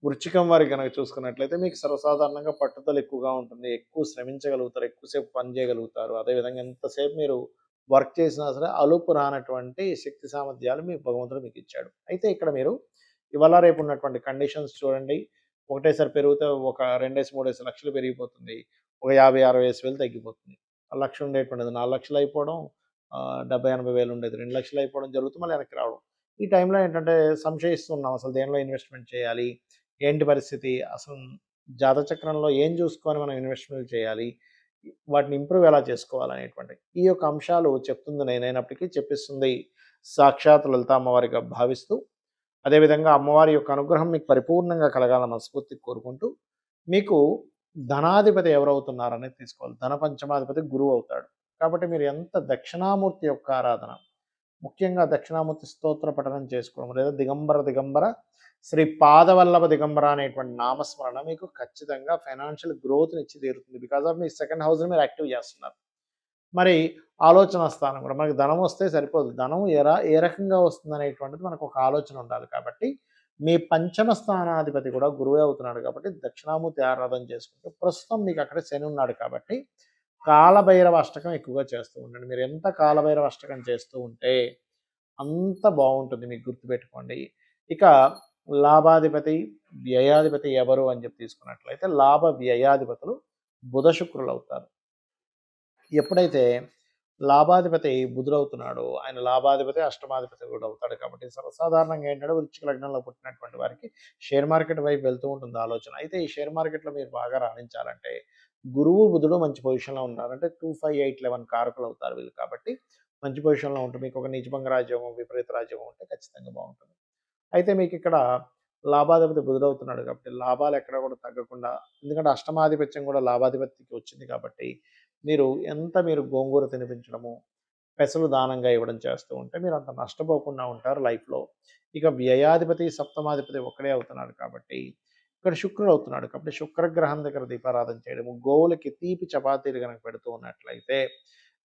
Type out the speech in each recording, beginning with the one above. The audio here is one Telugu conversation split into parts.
వృశ్చికం వారి గనక చూసుకున్నట్లయితే మీకు సర్వసాధారణంగా పట్టుదల ఎక్కువగా ఉంటుంది. ఎక్కువ శ్రమించగలుగుతారు. ఎక్కువసేపు పని చేయగలుగుతారు. అదేవిధంగా ఎంతసేపు మీరు వర్క్ చేసినా సరే అలుపు రానటువంటి శక్తి సామర్థ్యాలు మీ భగవంతుడు మీకిచ్చాడు. అయితే ఇక్కడ మీరు ఇవాళ రేపు ఉన్నటువంటి కండిషన్స్ చూడండి. ఒకటేసారి పెరిగితే ఒక 2 3 లక్షలు పెరిగిపోతుంది. ఒక 50, 60 వేలు తగ్గిపోతుంది. ఆ లక్ష ఉండేటువంటిది 4 లక్షలు అయిపోవడం, 70, 80 వేలు ఉండేది 2 లక్షలు అయిపోవడం జరుగుతుంది. మళ్ళీ వెనక్కి రావడం. ఈ టైంలో ఏంటంటే సంశయిస్తున్నాం. అసలు దేనిలో ఇన్వెస్ట్‌మెంట్ చేయాలి? ఏంటి పరిస్థితి? అసలు జాతచక్రంలో ఏం చూసుకొని మనం ఇన్వెస్ట్‌మెంట్ చేయాలి? వాటిని ఇంప్రూవ్ ఎలా చేసుకోవాలనేటువంటి ఈ యొక్క అంశాలు చెప్తుంది నేనైనప్పటికీ చెప్పిస్తుంది సాక్షాత్ లలిత అమ్మవారిగా భావిస్తూ, అదేవిధంగా అమ్మవారి యొక్క అనుగ్రహం మీకు పరిపూర్ణంగా కలగాలని మనస్ఫూర్తిగా కోరుకుంటూ, మీకు ధనాధిపతి ఎవరవుతున్నారనేది తీసుకోవాలి. ధన పంచమాధిపతి గురువు అవుతాడు. కాబట్టి మీరు ఎంత దక్షిణామూర్తి యొక్క ఆరాధన, ముఖ్యంగా దక్షిణామూర్తి స్తోత్ర పఠనం చేసుకోవడం లేదా దిగంబర దిగంబర శ్రీ పాదవల్లభ దిగంబర అనేటువంటి నామస్మరణ మీకు ఖచ్చితంగా ఫైనాన్షియల్ గ్రోత్‌ని ఇచ్చి తీరుతుంది. బికాజ్ ఆఫ్ మీ సెకండ్ హౌస్‌ని మీరు యాక్టివ్ చేస్తున్నారు. మరి ఆలోచన స్థానం కూడా మనకు ధనం వస్తే సరిపోదు. ధనం ఏ రకంగా వస్తుందనేటువంటిది మనకు ఒక ఆలోచన ఉండాలి. కాబట్టి మీ పంచమ స్థానాధిపతి కూడా గురువే అవుతున్నాడు కాబట్టి దక్షిణామూర్తి ఆరాధన చేసుకుంటూ ప్రస్తుతం మీకు అక్కడ శని ఉన్నాడు కాబట్టి కాలభైరవ అష్టకం ఎక్కువగా చేస్తూ ఉండండి. మీరు ఎంత కాలభైరవ అష్టకం చేస్తూ ఉంటే అంత బాగుంటుంది. మీకు గుర్తుపెట్టుకోండి. ఇక లాభాధిపతి, వ్యయాధిపతి ఎవరు అని చెప్పి తీసుకున్నట్లయితే లాభ వ్యయాధిపతులు బుధ శుక్రులు అవుతారు. ఎప్పుడైతే లాభాధిపతి బుధుడవుతున్నాడో ఆయన లాభాధిపతి అష్టమాధిపతి కూడా అవుతాడు. కాబట్టి సర్వసాధారణంగా ఏంటంటే వృశ్చిక లగ్నంలో పుట్టినటువంటి వారికి షేర్ మార్కెట్ వైపు వెళ్తూ ఉంటుంది ఆలోచన. అయితే ఈ షేర్ మార్కెట్‌లో మీరు బాగా రాణించాలంటే గురువు, బుధుడు మంచి పొజిషన్‌లో ఉండాలంటే 2, 5, 8, 11 కారకులు అవుతారు వీళ్ళు. కాబట్టి మంచి పొజిషన్‌లో ఉంటే మీకు ఒక నీచభంగ రాజ్యోగం, విపరీత రాజ్యోగం ఉంటే ఖచ్చితంగా బాగుంటుంది. అయితే మీకు ఇక్కడ లాభాధిపతి బుధుడవుతున్నాడు కాబట్టి లాభాలు ఎక్కడ కూడా తగ్గకుండా, ఎందుకంటే అష్టమాధిపత్యం కూడా లాభాధిపతికి వచ్చింది కాబట్టి మీరు గోంగూర తినిపించడము, పెసలు దానంగా ఇవ్వడం చేస్తూ ఉంటే మీరు అంత నష్టపోకుండా ఉంటారు లైఫ్‌లో. ఇక వ్యయాధిపతి, సప్తమాధిపతి ఒక్కడే అవుతున్నాడు కాబట్టి ఇక్కడ శుక్రుడు అవుతున్నాడు కాబట్టి శుక్రగ్రహం దగ్గర దీపారాధన చేయడము, గోవులకి తీపి చపాతీలు గనక పెడుతూ ఉన్నట్లయితే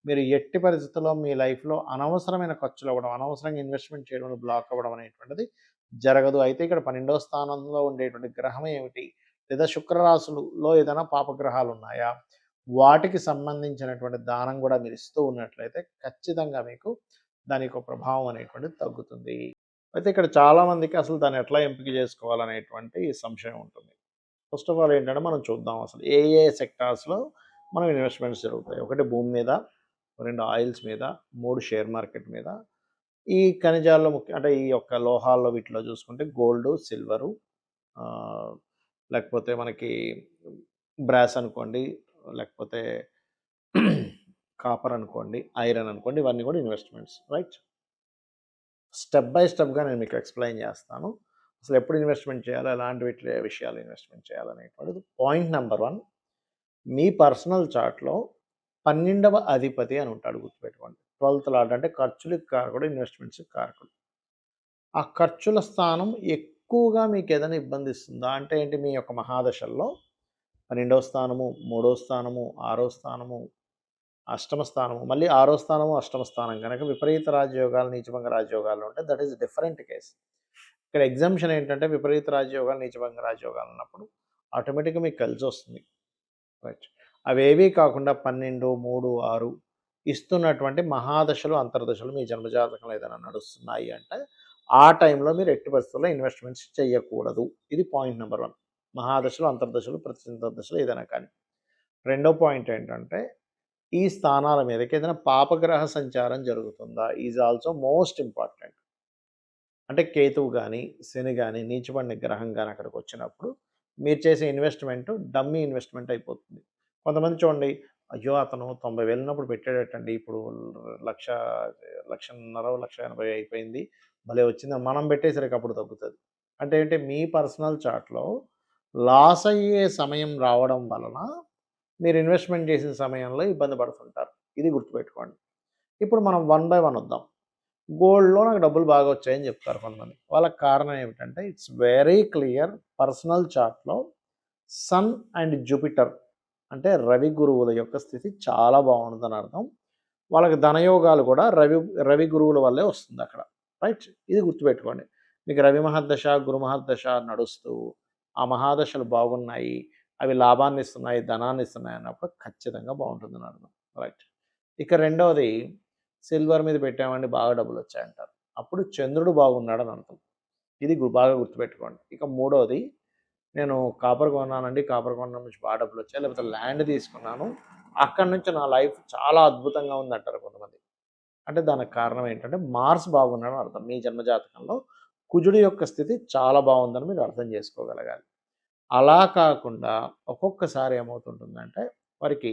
మీరు ఎట్టి పరిస్థితుల్లో మీ లైఫ్‌లో అనవసరమైన ఖర్చులు అవ్వడం, అనవసరంగా ఇన్వెస్ట్‌మెంట్ చేయడంలో బ్లాక్ అవ్వడం అనేటువంటిది జరగదు. అయితే ఇక్కడ 12వ స్థానంలో ఉండేటువంటి గ్రహం ఏమిటి? లేదా శుక్ర రాశులలో ఏదైనా పాపగ్రహాలు ఉన్నాయా? వాటికి సంబంధించినటువంటి దానం కూడా మీరు ఇస్తూ ఉన్నట్లయితే ఖచ్చితంగా మీకు దాని యొక్క ప్రభావం అనేటువంటిది తగ్గుతుంది. అయితే ఇక్కడ చాలామందికి అసలు దాన్ని ఎట్లా ఎంపిక చేసుకోవాలనేటువంటి సంశయం ఉంటుంది. ఫస్ట్ ఆఫ్ ఆల్ ఏంటంటే మనం చూద్దాం అసలు ఏ సెక్టార్స్‌లో మనం ఇన్వెస్ట్‌మెంట్స్ జరుగుతాయి. ఒకటి భూమి మీద, 2 ఆయిల్స్ మీద, 3 షేర్ మార్కెట్ మీద. ఈ ఖనిజాల్లో అంటే ఈ యొక్క లోహాల్లో వీటిలో చూసుకుంటే గోల్డు, సిల్వరు, ఆహ్, లేకపోతే మనకి బ్రాస్ అనుకోండి, లేకపోతే కాపర్ అనుకోండి, ఐరన్ అనుకోండి, ఇవన్నీ కూడా ఇన్వెస్ట్‌మెంట్స్ రైట్. స్టెప్ బై స్టెప్‌గా నేను మీకు ఎక్స్‌ప్లెయిన్ చేస్తాను. అసలు ఎప్పుడు ఇన్వెస్ట్‌మెంట్ చేయాలి, ఎలాంటి విషయాలు ఇన్వెస్ట్‌మెంట్ చేయాలనేటువంటిది. పాయింట్ నంబర్ 1, మీ పర్సనల్ చార్ట్‌లో 12వ అధిపతి అని ఉంటాడు గుర్తుపెట్టుకోండి. 12థ్ లార్డ్ అంటే ఖర్చులకి కారకుడు, ఇన్వెస్ట్‌మెంట్స్‌కి కారకుడు. ఆ ఖర్చుల స్థానం ఎక్కువగా మీకు ఏదైనా ఇబ్బంది ఇస్తుందా అంటే ఏంటి, మీ యొక్క మహాదశల్లో 12వ స్థానము, 3వ స్థానము, 6వ స్థానము, అష్టమ స్థానము, మళ్ళీ 6వ స్థానము, అష్టమ స్థానం గనక విపరీత రాజయోగాలు, నీచభంగ రాజయోగాలు ఉంటే దట్ ఈస్ డిఫరెంట్ కేస్. ఇక్కడ ఎగ్జామ్షన్ ఏంటంటే విపరీత రాజయోగాలు, నీచభంగ రాజయోగాలు ఉన్నప్పుడు ఆటోమేటిక్‌గా మీకు కలిసొస్తుంది. రైట్. అవేవీ కాకుండా 12, 3, 6 ఇస్తున్నటువంటి మహాదశలు, అంతర్దశలు మీ జన్మజాతకంలో ఏదైనా నడుస్తున్నాయి అంటే ఆ టైంలో మీరు ఎట్టి పరిస్థితుల్లో ఇన్వెస్ట్‌మెంట్స్ చేయకూడదు. ఇది పాయింట్ నంబర్ 1. మహాదశలు, అంతర్దశలు, ప్రత్యంతర్దశలు ఏదైనా కానీ. రెండో పాయింట్ ఏంటంటే ఈ స్థానాల మీదకి ఏదైనా పాపగ్రహ సంచారం జరుగుతుందా ఈజ్ ఆల్సో మోస్ట్ ఇంపార్టెంట్. అంటే కేతువు గానీ, శని గానీ, నీచబడిన గ్రహం గానీ అక్కడికి వచ్చినప్పుడు మీరు చేసే ఇన్వెస్ట్‌మెంట్ డమ్మీ ఇన్వెస్ట్‌మెంట్ అయిపోతుంది. కొంతమంది చూడండి, అయ్యో! అతను 90,000 ఉన్నప్పుడు పెట్టాడటండి. ఇప్పుడు 1,00,000, 1,50,000, 1,80,000 అయిపోయింది. భలే వచ్చిందని మనం పెట్టేసరికి అప్పుడు తగ్గుతది. అంటే ఏంటి, మీ పర్సనల్ చార్ట్‌లో లాస్ అయ్యే సమయం రావడం వలన మీరు ఇన్వెస్ట్‌మెంట్ చేసిన సమయంలో ఇబ్బంది పడుతుంటారు. ఇది గుర్తుపెట్టుకోండి. ఇప్పుడు మనం వన్ బై వన్ వద్దాం. గోల్డ్‌లో నాకు డబ్బులు బాగా వచ్చాయని చెప్తారు కొంతమంది. వాళ్ళకి కారణం ఏమిటంటే ఇట్స్ వెరీ క్లియర్, పర్సనల్ చార్ట్‌లో సన్ అండ్ జూపిటర్ అంటే రవి గురువుల యొక్క స్థితి చాలా బాగుందని అర్థం. వాళ్ళకి ధనయోగాలు కూడా రవి గురువుల వల్లే వస్తుందక్కడ. రైట్. ఇది గుర్తుపెట్టుకోండి. మీకు రవి మహర్దశ, గురు మహర్దశ నడుస్తూ ఆ మహాదశలు బాగున్నాయి, అవి లాభాన్నిస్తున్నాయి, ధనాన్నిస్తున్నాయి అన్నప్పుడు ఖచ్చితంగా బాగుంటుందని అర్థం. రైట్. ఇక రెండవది సిల్వర్ మీద పెట్టామండి బాగా డబ్బులొచ్చాయంటారు. అప్పుడు చంద్రుడు బాగున్నాడని అర్థం. ఇది బాగా గుర్తుపెట్టుకోండి. ఇక మూడోది నేను కాపర్ కొన్నానండి. కాపర్ కొనడం నుంచి బాగా డబ్బులొచ్చాయి. లేకపోతే ల్యాండ్ తీసుకున్నాను. అక్కడి నుంచి నా లైఫ్ చాలా అద్భుతంగా ఉందంటారు కొంతమంది. అంటే దానికి కారణం ఏంటంటే మార్స్ బాగున్నాడని అర్థం. మీ జన్మజాతకంలో కుజుడి యొక్క స్థితి చాలా బాగుందని మీరు అర్థం చేసుకోగలగాలి. అలా కాకుండా ఒక్కొక్కసారి ఏమవుతుంటుందంటే వారికి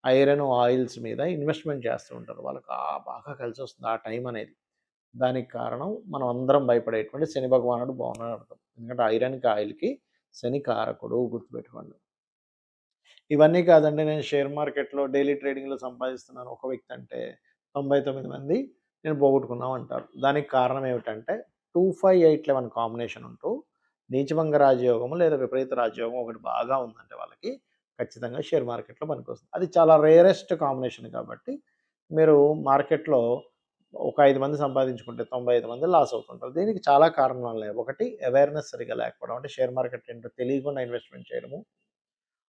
ఐరన్, ఆయిల్స్ మీద ఇన్వెస్ట్‌మెంట్ చేస్తూ ఉంటారు. వాళ్ళకి బాగా కలిసొస్తుంది ఆ టైం అనేది. దానికి కారణం మనం అందరం భయపడేటువంటి శని భగవానుడు బాగున్నాడని అర్థం. ఎందుకంటే ఐరన్‌కి, ఆయిల్‌కి శని కారకుడు గుర్తుపెట్టుకోండి. ఇవన్నీ కాదండి నేను షేర్ మార్కెట్‌లో డైలీ ట్రేడింగ్‌లో సంపాదిస్తున్నాను ఒక వ్యక్తి అంటే 99 మంది నేను పోగొట్టుకున్నాం అంటారు. దానికి కారణం ఏమిటంటే 25, 8, 11 కాంబినేషన్ ఉంటూ నీచభంగ రాజయోగము లేదా విపరీత రాజయోగం ఒకటి బాగా ఉందంటే వాళ్ళకి ఖచ్చితంగా షేర్ మార్కెట్‌లో పనికొస్తుంది. అది చాలా రేరెస్ట్ కాంబినేషన్ కాబట్టి మీరు మార్కెట్‌లో ఒక 5 మంది సంపాదించుకుంటే 95 మంది లాస్ అవుతుంటారు. దీనికి చాలా కారణాలున్నాయి. ఒకటి అవేర్‌నెస్ సరిగ్గా లేకపోవడం. అంటే షేర్ మార్కెట్ ఏంటో తెలియకుండా ఇన్వెస్ట్‌మెంట్ చేయడము.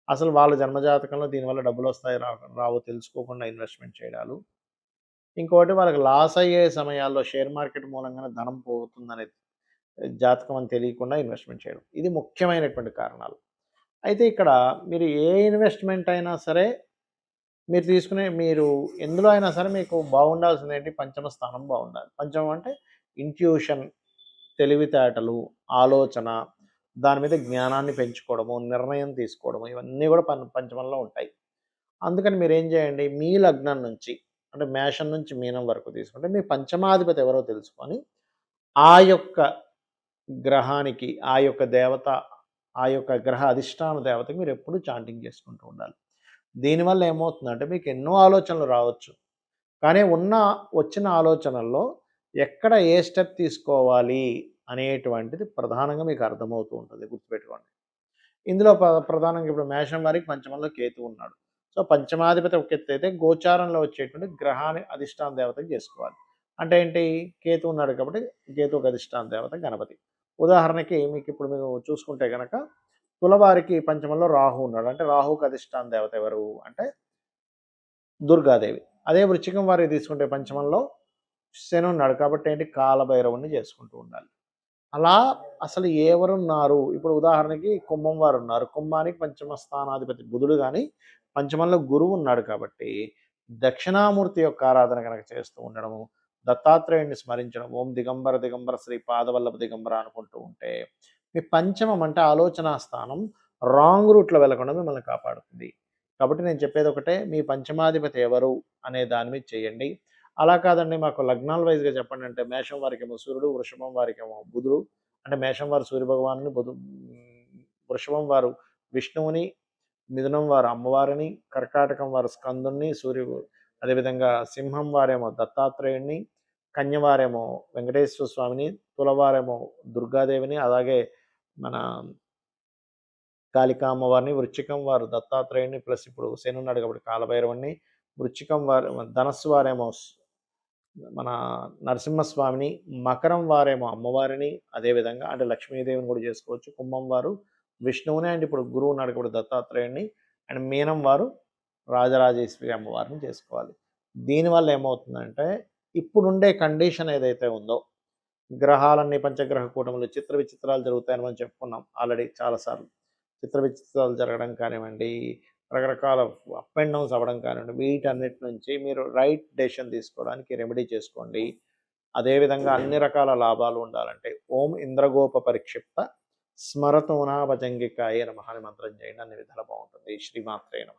అసలు వాళ్ళ జన్మజాతకంలో దీనివల్ల డబ్బులొస్తాయో రావో తెలుసుకోకుండా ఇన్వెస్ట్‌మెంట్ చేయడాలు. ఇంకోటి వాళ్ళకి లాస్ అయ్యే సమయాల్లో షేర్ మార్కెట్ మూలంగానే ధనం పోతుందనే జాతకం అని తెలియకుండా ఇన్వెస్ట్‌మెంట్ చేయడం. ఇది ముఖ్యమైనటువంటి కారణాలు. అయితే ఇక్కడ మీరు ఏ ఇన్వెస్ట్‌మెంట్ అయినా సరే మీరు ఎందులో అయినా సరే మీకు బాగుండాల్సిందేంటి పంచమ స్థానం బాగుండాలి. పంచమం అంటే ఇంట్యూషన్, తెలివితేటలు, ఆలోచన, దాని మీద జ్ఞానాన్ని పెంచుకోవడము, నిర్ణయం తీసుకోవడము ఇవన్నీ కూడా పంచమంలో ఉంటాయి. అందుకని మీరేం చేయండి మీ లగ్నం నుంచి అంటే మేషం నుంచి మీనం వరకు తీసుకుంటే మీ పంచమాధిపతి ఎవరో తెలుసుకొని ఆ యొక్క గ్రహానికి, ఆ యొక్క దేవత, ఆ యొక్క గ్రహ అధిష్టాన దేవతకి మీరెప్పుడూ చాంటింగ్ చేసుకుంటూ ఉండాలి. దీనివల్ల ఏమవుతుందంటే మీకు ఎన్నో ఆలోచనలు రావచ్చు. కానీ వచ్చిన ఆలోచనల్లో ఎక్కడ ఏ స్టెప్ తీసుకోవాలి అనేటువంటిది ప్రధానంగా మీకు అర్థమవుతూ ఉంటుంది. గుర్తుపెట్టుకోండి. ఇందులో ప్రధానంగా ఇప్పుడు మేషం వారికి పంచమంలో కేతువు ఉన్నాడు. సో, పంచమాధిపతి ఒక ఎత్తైతే గోచారంలో వచ్చేటువంటి గ్రహాన్ని అధిష్టాన దేవతకి చేసుకోవాలి. అంటే ఏంటి? కేతువు ఉన్నాడు కాబట్టి కేతువుకి అధిష్టాన దేవత గణపతి. ఉదాహరణకి మీకిప్పుడు మీరు చూసుకుంటే గనక తులవారికి పంచమంలో రాహు ఉన్నాడు. అంటే రాహుకి అధిష్టాన దేవత ఎవరు? అంటే దుర్గాదేవి. అదే వృశ్చికం వారికి తీసుకుంటే పంచమంలో శని ఉన్నాడు. కాబట్టి ఏంటి? కాలభైరవుడిని చేసుకుంటూ ఉండాలి. అలా అసలు ఎవరున్నారు? ఇప్పుడు ఉదాహరణకి కుంభం వారున్నారు. కుంభానికి పంచమ స్థానాధిపతి బుధుడు గాని, పంచమంలో గురువు ఉన్నాడు కాబట్టి, దక్షిణామూర్తి యొక్క ఆరాధన గనక చేస్తూ ఉండడము, దత్తాత్రేయుడిని స్మరించడం, ఓం దిగంబర దిగంబర శ్రీ పాదవల్లభ దిగంబర అనుకుంటూ ఉంటే, మీ పంచమం అంటే ఆలోచనా స్థానం రాంగ్ రూట్‌లో వెళ్ళకుండా మిమ్మల్ని కాపాడుతుంది. కాబట్టి నేను చెప్పేది ఒకటే, మీ పంచమాధిపతి ఎవరు అనే దాని మీద చేయండి. అలా కాదండి మాకు లగ్నాల వైస్‌గా చెప్పండి అంటే మేషం వారికేమో సూర్యుడు, వృషభం వారికేమో బుధుడు. అంటే మేషం వారు సూర్యభగవానుని, వృషభం వారు విష్ణువుని, మిథునం వారు అమ్మవారిని, కర్కాటకం వారు స్కందుడిని, అదేవిధంగా సింహం వారేమో దత్తాత్రేయుడిని, కన్య వారేమో వెంకటేశ్వర స్వామిని, తులవారేమో దుర్గాదేవిని, అలాగే మన కాళికా అమ్మవారిని, వృశ్చికం వారు దత్తాత్రేయుడిని ప్లస్ ఇప్పుడు శని ఉన్నాడు కాబట్టి కాలభైరవుడిని, వృశ్చికం వారు ధనస్సు వారేమో మన నరసింహస్వామిని, మకరం వారేమో అమ్మవారిని, అదేవిధంగా అంటే లక్ష్మీదేవిని కూడా చేసుకోవచ్చు. కుంభం వారు విష్ణువుని అండ్ ఇప్పుడు గురువు ఉన్నాడు కాబట్టి దత్తాత్రేయుడిని అండ్ మీనం వారు రాజరాజేశ్వరి అమ్మవారిని చేసుకోవాలి. దీనివల్ల ఏమవుతుందంటే ఇప్పుడుండే కండిషన్ ఏదైతే ఉందో గ్రహాలన్నీ పంచగ్రహ కూటములు చిత్ర విచిత్రాలు జరుగుతాయని మనం చెప్పుకున్నాం ఆల్రెడీ చాలాసార్లు. చిత్ర విచిత్రాలు జరగడం కానివ్వండి, రకరకాల అప్ అండ్ డౌన్స్ అవ్వడం కానివ్వండి, వీటన్నిటి నుంచి మీరు రైట్ డెసిషన్ తీసుకోవడానికి రెమెడీ చేసుకోండి. అదేవిధంగా అన్ని రకాల లాభాలు ఉండాలంటే ఓం ఇంద్రగోప పరిక్షిప్త స్మరతోనా భజంగికాయ నమః అని మంత్రం చేయండి. అన్ని విధాలా బాగుంటుంది. శ్రీమాత్రే నమః.